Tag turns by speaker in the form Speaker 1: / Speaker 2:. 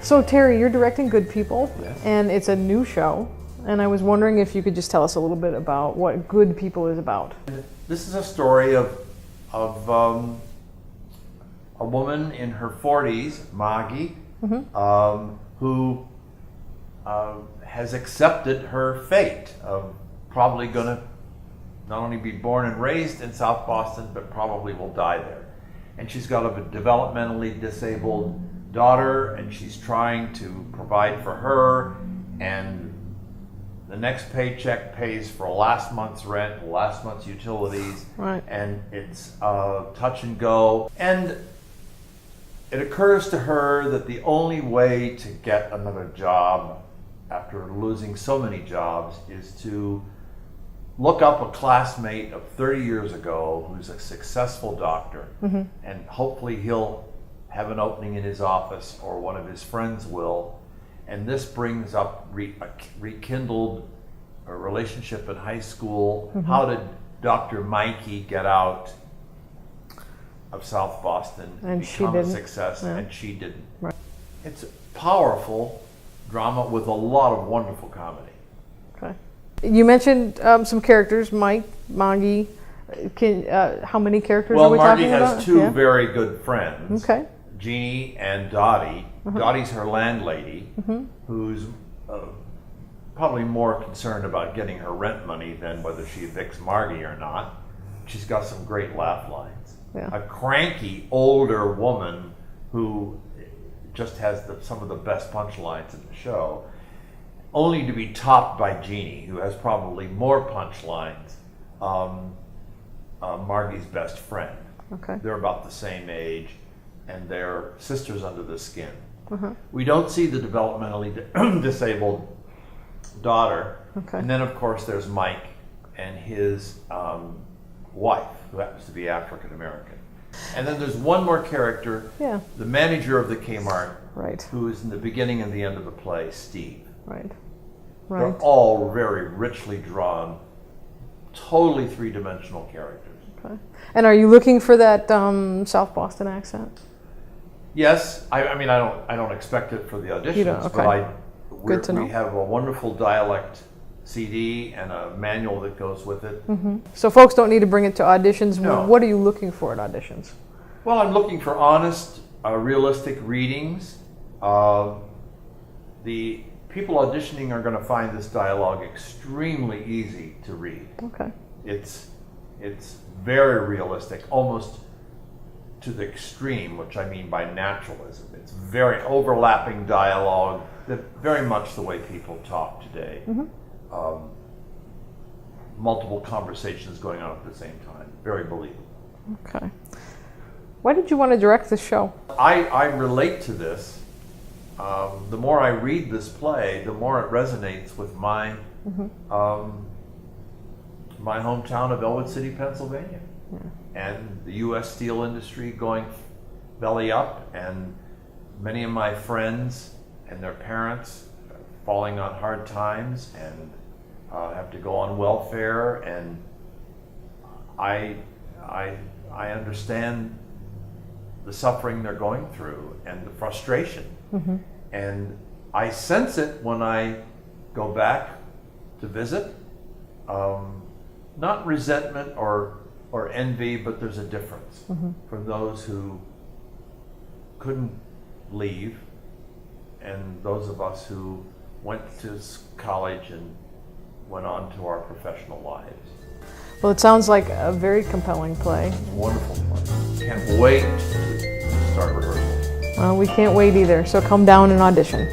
Speaker 1: So Terry, you're directing Good People,
Speaker 2: Yes.
Speaker 1: and it's a new show. And I was wondering if you could just tell us a little bit about what Good People is about.
Speaker 2: This is a story of a woman in her 40s, Maggie, who has accepted her fate of probably going to not only be born and raised in South Boston, but probably will die there. And she's got a developmentally disabled daughter, and she's trying to provide for her, and the next paycheck pays for last month's rent, last month's utilities,
Speaker 1: Right.
Speaker 2: and it's touch and go. And it occurs to her that the only way to get another job after losing so many jobs is to look up a classmate of 30 years ago who's a successful doctor, and hopefully he'll have an opening in his office, or one of his friends will. And this brings up rekindled a relationship in high school. How did Dr. Mikey get out of South Boston and become a success?
Speaker 1: Yeah.
Speaker 2: And she didn't.
Speaker 1: Right.
Speaker 2: It's a powerful drama with a lot of wonderful comedy.
Speaker 1: Okay. You mentioned some characters, Mike, Maggie. How many characters are we
Speaker 2: Margie
Speaker 1: talking about?
Speaker 2: has two very good friends.
Speaker 1: Okay.
Speaker 2: Jeannie and Dottie. Dottie's her landlady, who's probably more concerned about getting her rent money than whether she evicts Margie or not. She's got some great laugh lines.
Speaker 1: Yeah.
Speaker 2: A cranky older woman who just has some of the best punchlines in the show, only to be topped by Jeannie, who has probably more punchlines. Margie's best friend.
Speaker 1: Okay.
Speaker 2: They're about the same age, and they're sisters under the skin. We don't see the developmentally disabled daughter.
Speaker 1: Okay.
Speaker 2: And then, of course, there's Mike and his wife, who happens to be African American. And then there's one more character,
Speaker 1: Yeah.
Speaker 2: the manager of the Kmart,
Speaker 1: Right.
Speaker 2: who is in the beginning and the end of the play, Steve.
Speaker 1: Right.
Speaker 2: They're
Speaker 1: Right.
Speaker 2: all very richly drawn, totally three-dimensional characters.
Speaker 1: Okay. And are you looking for that South Boston accent?
Speaker 2: Yes, I mean I don't expect it for the auditions,
Speaker 1: okay.
Speaker 2: but
Speaker 1: Good to know.
Speaker 2: we have a wonderful dialect CD and a manual that goes with it.
Speaker 1: So folks don't need to bring it to auditions.
Speaker 2: No.
Speaker 1: What are you looking for at auditions?
Speaker 2: Well, I'm looking for honest, realistic readings. The people auditioning are going to find this dialogue extremely easy to read.
Speaker 1: Okay.
Speaker 2: It's very realistic, almost to the extreme, which I mean by naturalism. It's very overlapping dialogue, very much the way people talk today. Multiple conversations going on at the same time. Very believable.
Speaker 1: Okay. Why did you want to direct this show?
Speaker 2: I relate to this. The more I read this play, the more it resonates with my my hometown of Elwood City, Pennsylvania, and the U.S. steel industry going belly up, and many of my friends and their parents falling on hard times and have to go on welfare, and I understand the suffering they're going through and the frustration, and I sense it when I go back to visit. Not resentment or envy, but there's a difference for those who couldn't leave, and those of us who went to college and went on to our professional lives.
Speaker 1: Well, it sounds like a very compelling play.
Speaker 2: Wonderful play. Can't wait to start rehearsal.
Speaker 1: We can't wait either, so come down and audition.